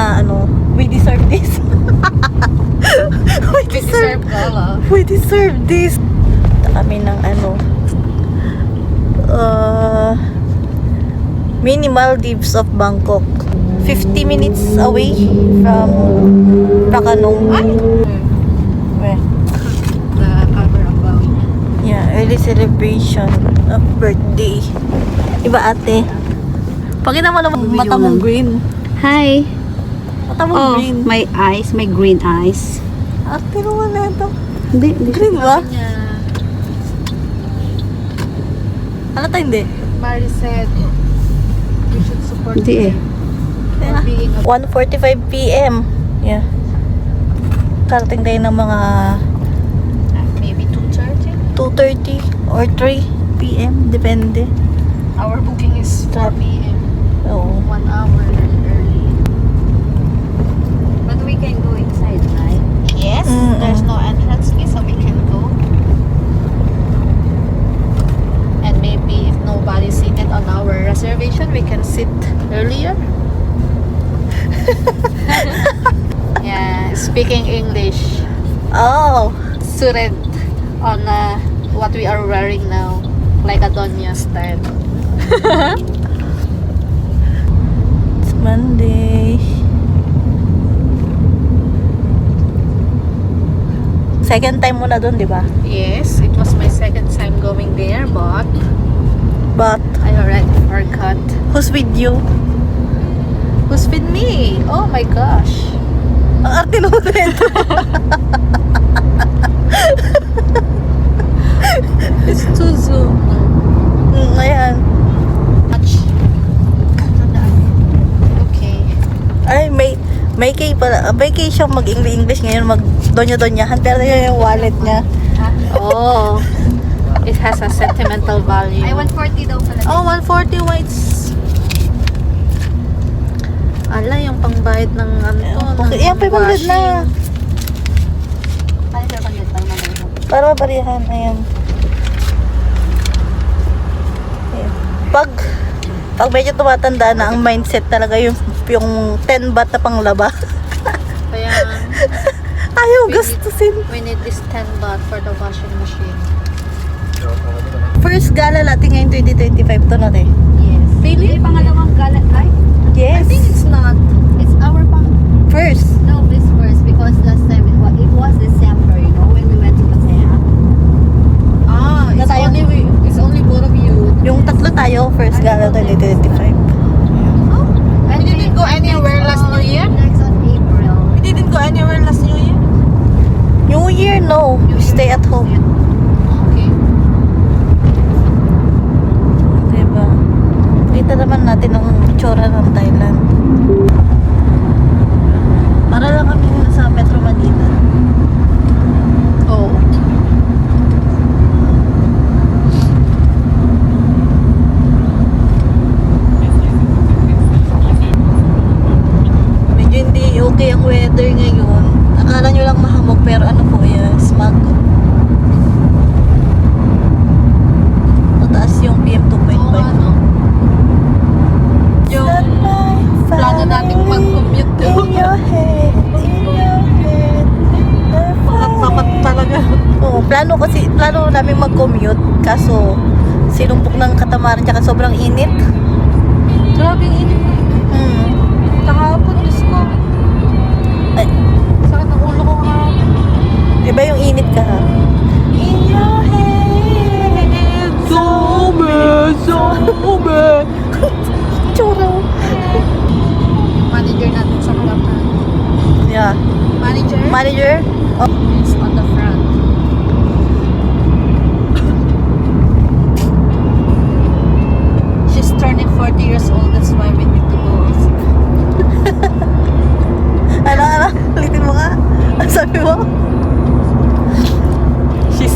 na ano, we deserve this. We deserve this. Kami ng ano, mini Maldives of Bangkok. 50 minutes away from Prakanong. Where? The cover of Bali. Yeah, early celebration of birthday. Diba ate? Pakita mo naman mata mong green. Hi. Mata mong green. my eyes, my green eyes. Ate naman na ito. Hindi. Green ba? Ano tayo hindi? Mari said we should support Hindi eh. for being a 1:45 PM. Yeah. Karating tayo ng mga maybe 2:30. 2:30 or 3 PM. Depende. Our booking is 4 p.m. Oo. 1 hour early. But we can go inside, right? Yes. There's no entrance fee, so we can go. And maybe if nobody's seated on our reservation, we can sit earlier. Yeah, speaking English Oh. suited on what we are wearing now, like a Donya style. It's Monday. Second time mo na doon, di ba? Yes, it was my second time going there, but But I already forgot. who's with you? Who's with me? Oh my gosh. Ang arte naman ito. It's too zoom. Ayan. Much. Okay. Ay, may kay pala. May kay siyang mag-English ngayon, mag-donya-donyahan. Pero yun yung wallet niya. Oh. It has a sentimental value. Ay, 140 daw pala. Oh, 140 whites. Ala, yung pangbayad ng ano to. Okay, yan, 500 na. Ay, 500 lang naman. Para maparihan. Ayan. Ayan. Pag medyo tumatanda na, ang mindset talaga yung 10 baht na panglaba. Kaya, Ayaw gastusin. we need this 10 baht for the washing machine. First gala natin ngayon 2025 to natin. Yes. Really? May pangalawang galat. Ay, Yes. I think it's not. it's our First. No, this first because last time it was December, you know, when we went to Pattaya. Ah, it's only both of you. Yung tatlo tayo, first gala 2025. Oh, and We didn't go anywhere last New Year? Next on April. We didn't go anywhere last New Year? New Year, no. We stay at home. Okay. Diba? Kita naman natin ang itsura ng Thailand. Para lang kami sa Metro Manila. Oh. Medyo hindi okay ang weather ngayon. Akala nyo lang mahamog pero ano po yan, smog. Mataas yung PM 2.5. Yung plano nating mag-commute In your head, in your head. Tapat talaga. Oo, plano namin mag-commute. Kaso, sinumpok ng katamaran tsaka sobrang init. Grabe init. Kahapon, Diyos ko. Ay, Sakit ang ulo ko kahapon. iba yung init ka ha? In your head. Sobe. Tsura. Manager natin sa harapan. Yeah. Manager? Oh. It's on the front. She's turning 40 years old. That's why we need to go. Ano? Ulitin mo nga. Ano sabi mo? She's...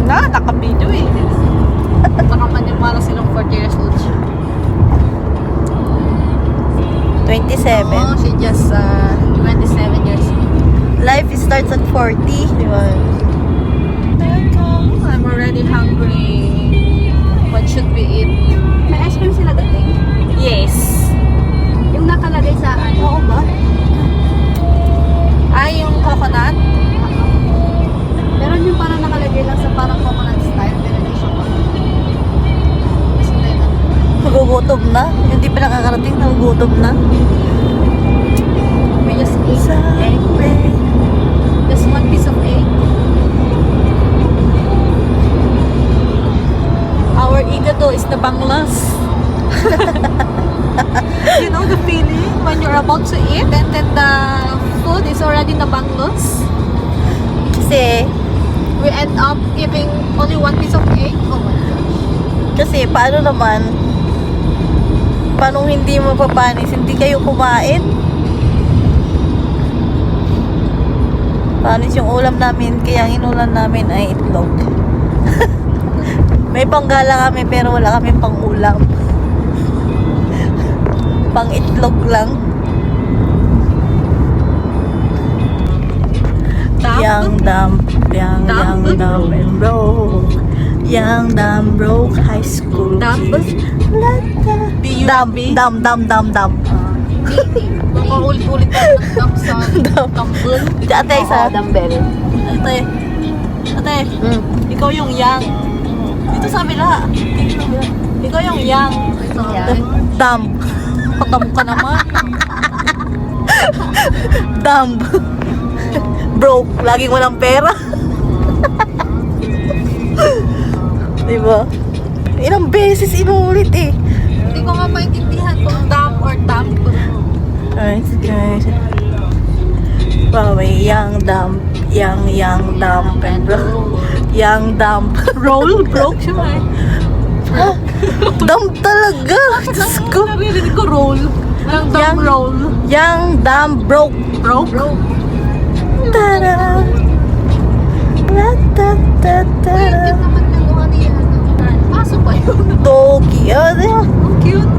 Naka-video eh. Nakamanimala silang 40 years old siya. 27. Oh, she just 27 years old. Life starts at 40. Di ba? I'm already hungry. What should we eat? May ice cream sila dating. Yes. Yung Yung nakalagay sa ano. Oo ba? Ay, yung coconut? Meron yung parang nakalagay lang sa parang coconut style, pero hindi siya coconut. Mas hindi na. Nagugutom na. Hindi pa nakakarating, nagugutom na. We just eat Sa egg. Just one piece of egg. Our igato is the banglas. You know the feeling when you're about to eat and then the food is already the banglas? Kasi, We end up eating only one piece of egg. Oh my gosh. kasi paano naman, paano hindi mapapanis, hindi kayo kumain? Panis yung ulam namin, kaya ang inulan namin ay itlog. May panggala kami pero wala kami pang ulam. Pang itlog lang. Young, dumb, and broke. Young, dumb, broke, high school. Dumb? Dumb, dumb. Paulit-ulit tayo ng dump sa dumbbell. Ate, isa. Dumbbell. Ate, ikaw yung young. Dito sa kabila. Ikaw yung young. Yan. Dumb. Patam ka naman. Dumb. Broke. Laging walang pera. Diba? Ilang beses inulit eh. Hindi ko nga maintindihan kung dumb or dumb. Alright, guys. Wow, young, dumb, young, dumb, and broke. Young, dumb. Roll? Broke siya eh. Dumb talaga. Diyos ko. Narinig ko roll. Walang dumb Young- roll. Young, dumb, broke. Broke? Ta-da! Ta-ta-ta-ta-da. Cute naman yung luha niya. Paso pa yun. Doggy. Oh, diba? Cute.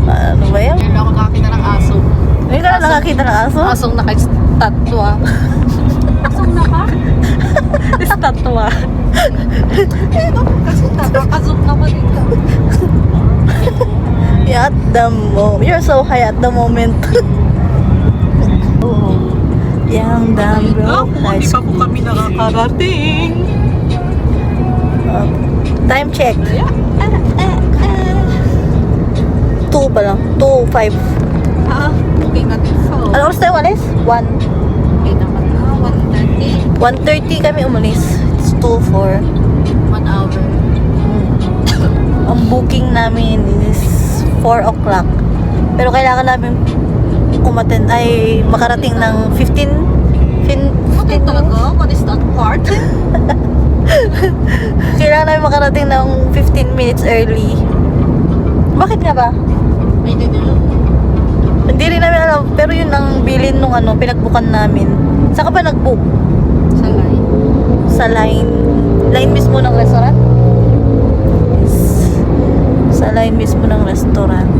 Ano ba yan? Ngayon ako nakakita ng aso. Hindi ka na nakakita ng aso? Asong naka-statwa. Pasong na ka? Statwa. Kasi nakaka-zoom naman ito. Yeah, at the you're so high at the moment. Oh. Young, dumb, broke, high Hindi pa po school. kami nakakarating. Time check. 2 pa lang. 2:05. Ah, okay natin phone. Ano oras tayo umalis? 1. Okay naman na, 1:30. 1:30 kami umalis. It's 2:04. 1 hour. Ang booking namin is 4 o'clock. Pero kailangan namin umaten ay makarating ng 15 Okay talaga? What is that part? kailangan namin makarating ng 15 minutes early. Bakit nga ba? I don't know. Hindi rin namin alam, pero yun ang bilin nung pinagbukan namin. Saan ka ba nag-book? Sa line. Sa line mismo ng restaurant? Sa line mismo ng restaurant.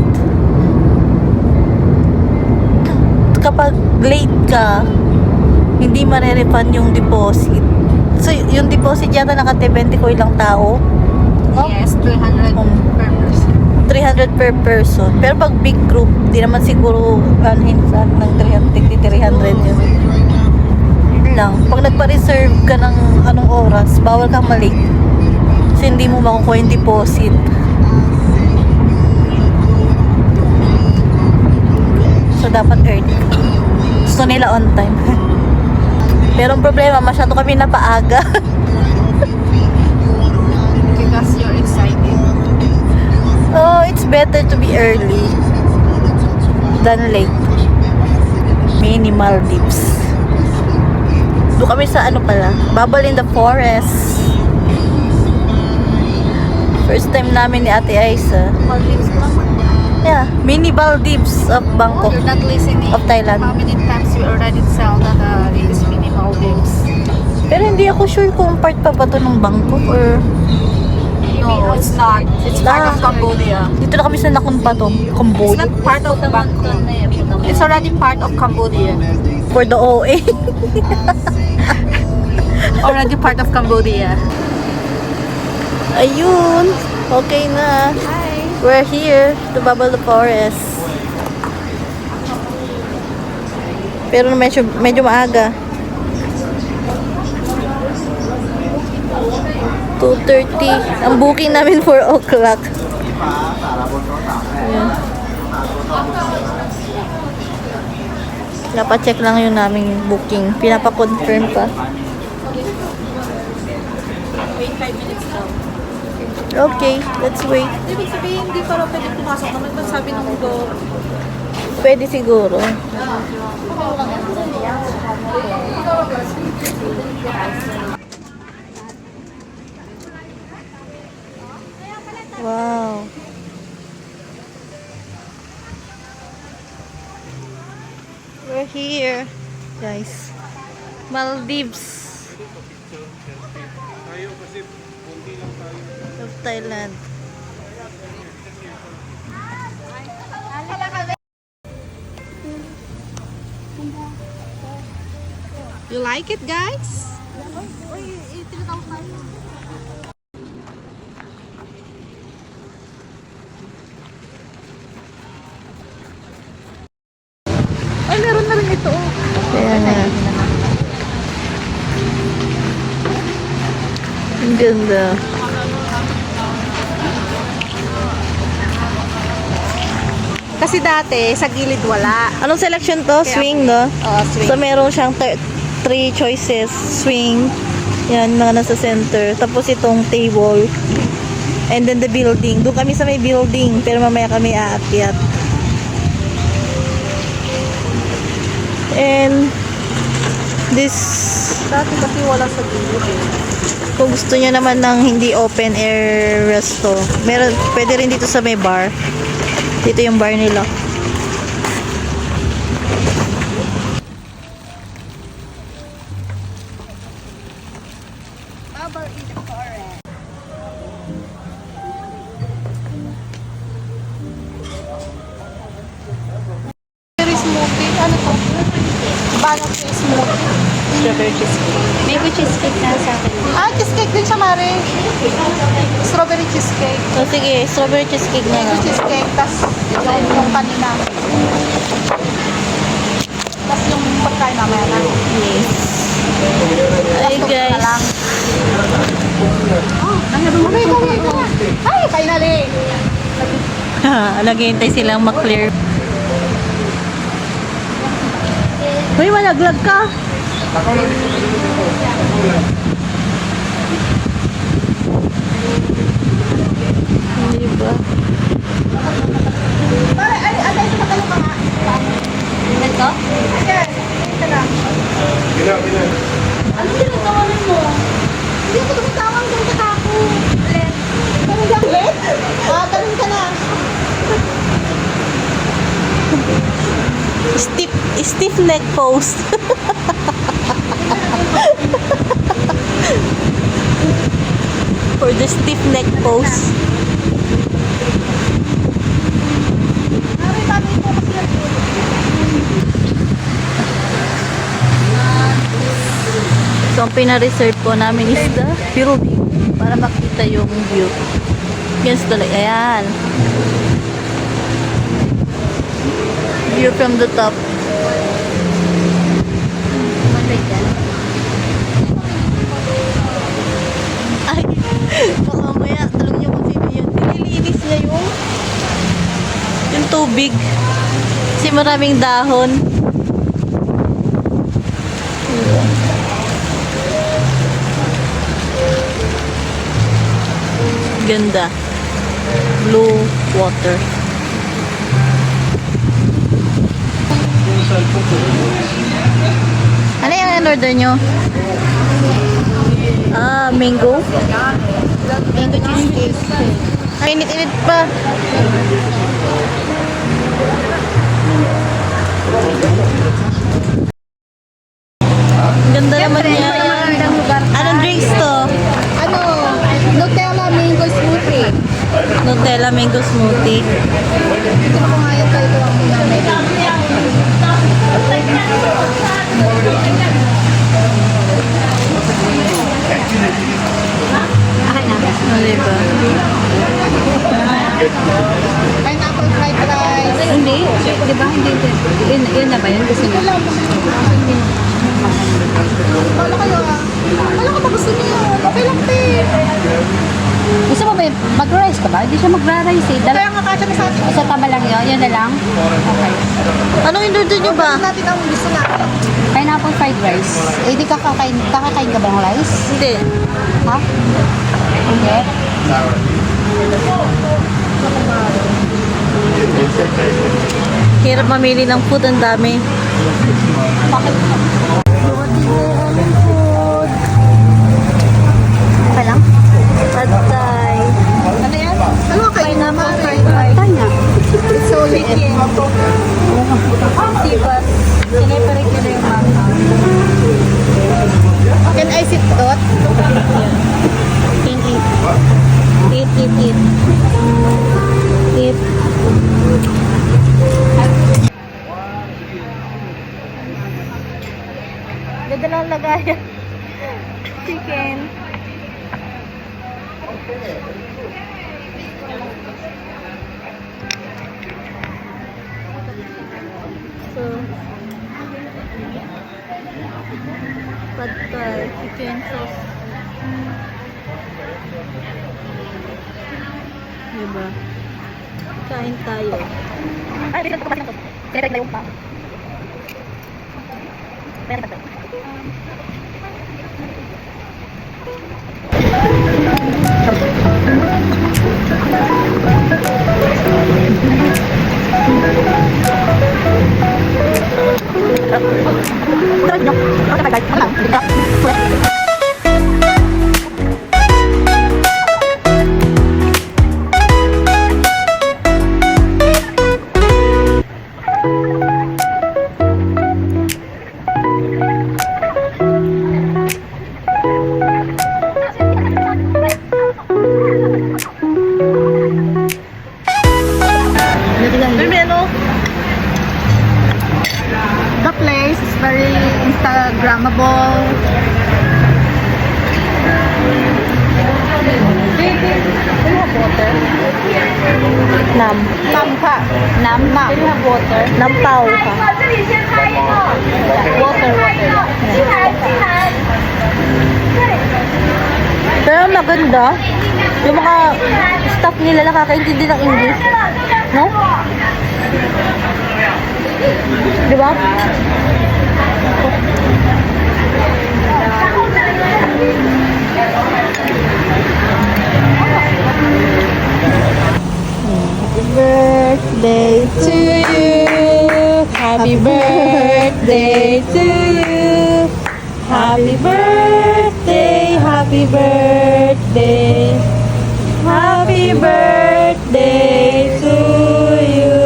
Kapag late ka, hindi marerefund yung deposit. So, yung deposit yata naka-20 ko ilang tao. No? Yes, 300 per person. 300 per person. Pero pag big group, di naman siguro anuhin sa ng 300 yun. Yun lang. Pag nagpa-reserve ka ng anong oras, bawal kang mali. Kasi hindi mo makukuha yung deposit. So, dapat early. Gusto nila on time. Pero ang problema, masyado kami napaaga. Because you're excited. Oh, it's better to be early than late. Minimal dips. Doon kami sa pala, Bubble in the Forest. First time namin ni Ate Aisa. Maldives lang. Yeah, mini Maldives of Oh, Bangkok. you're not listening. Of Thailand. How many times we already tell that this mini Maldives? Pero hindi ako sure kung part pa ba to ng Bangkok or No, it's not. It's part of Cambodia. dito na kami sa Nakhon to. It's Cambodia. not part of Bangkok. It's already part of Cambodia. For the OA. Already part of Cambodia. Ayun. Okay na. Hi. We're here to Bubble the Forest. Pero medyo maaga. 2:30. Ang booking namin 4 o'clock. Ayan. Napacheck lang yung naming booking. Pinapa-confirm pa. Wait 5 minutes daw. Okay, let's wait. Ibig sabihin, hindi pa raw pwede pumasok naman. Ito sabi ng door. Pwede siguro. Wow. We're here, guys. Maldives of Thailand. You like it, guys? Ay, meron na rin ito. Kaya nga. Ang ganda. Kasi dati, sa gilid wala. Anong selection to? Swing, no? Swing. So, meron siyang 3 choices. Swing. Yan, mga nasa center. Tapos itong table. And then the building. Doon kami sa may building. Pero mamaya kami aakyat. And this, Dati kasi wala sa gilid eh. kung gusto niyo naman ng hindi open air resto, meron, pwede rin dito sa may bar. Dito yung bar nila. Very smoothie. Ano to? Banana smoothie. Strawberry cheesecake. Mango cheesecake na sa akin. Ah, cheesecake din siya, Mare. Strawberry cheesecake. So, sige, strawberry cheesecake na Mango lang. cheesecake, tas yung kanina. Tas yung pagkain mamaya na. Yes. Ay, guys. Ay, finally! Naghihintay silang ma-clear. Uy, malaglag ka. Hindi ba? Pare, ano ito na kayo mga? Ito? Yes, ito na. Ano tinatawanan mo? Hindi ko tumatawag doon sa kako. Ulit. Ganun lang ulit? Ah, ganun ka na. Stiff neck pose. For the stiff neck pose. Mare, bagay po kasi yan. So, ang pina-reserve po namin is the building para makita yung view. Yes, talaga. Ayan. View from the top. Ay, baka mamaya, alam niyo kung sino yun. Nililinis niya yung tubig. Kasi maraming dahon. Ganda. Blue water. Ano yung in-order nyo? Ah, mango? Mango cheesecake. Ay, init-init pa. Ang ganda naman niya. Anong drinks to? Ano? Nutella mango smoothie. Nutella mango smoothie. Ito ko nga yung kayo ang namin. Ano diba? Pineapple fried rice. Hindi. Di ba? Hindi. Yun na ba yun? Gusto niyo? Wala kayo ah. Wala ka ba gusto niyo? Okay lang, te. Gusto mo ba mag-rice ka ba? Hindi siya magra-rice eh. Kaya nga kasya na sa atin. Sa tama lang yun? Yun na lang? Okay. Anong in-order nyo ba? Order natin ang gusto natin. Pineapple fried rice. Eh, di kakakain ka ba ng rice? Hindi. Ha? Hindi. Hirap mamili ng food, ang dami. Bakit? Okay lang? Pad Thai. Ano yan? Ano ka kayo? Pineapple fried rice. Tayo nga. Solid yan. Sibas. Sineperate nyo na yung mama. Can I sit dot? Eat, eat. Eat, eat, eat. Eat. Ganda lang lagayan. Chicken. So, pad thai, chicken sauce. Diba? Kain tayo. Ay, dito ko pa ito. Kaya tayo pa. Meron pa tayo. The place is very Instagrammable. Nam. Nam ka. Nam. Nam. Do you have water? Nampaw ka. Water, water. Pero maganda. Yung mga staff nila nakakaintindi ng English. No? Di ba? Birthday to you. Happy birthday to you. Happy birthday, happy birthday. Happy birthday to you.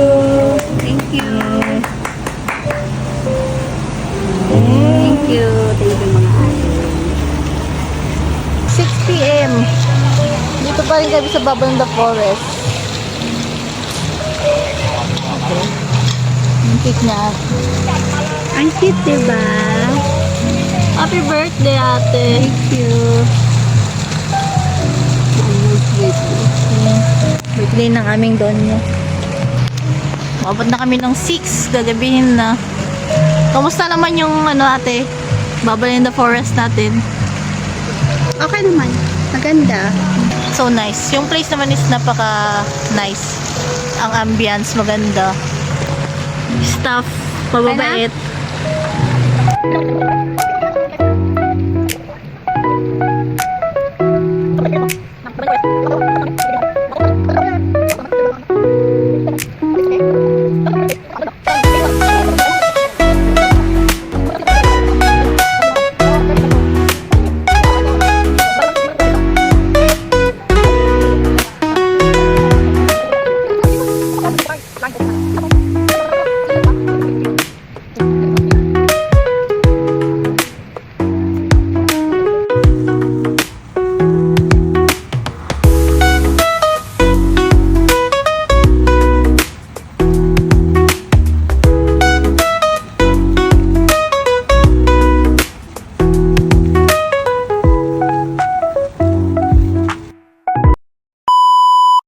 Thank you. Thank you. Thank you mga ate. 6 p.m. Dito pa rin kami sa Bubble in the Forest. Okay. Yung cake niya. Ang cute, diba? Happy birthday, ate. Thank you. Birthday ng aming Donya. Abot na kami ng 6. Gagabihin na. Kamusta naman yung ate? Bubble in the Forest natin. Okay naman. Maganda. So nice. Yung place naman is napaka nice. Ang ambience maganda. Staff mababait.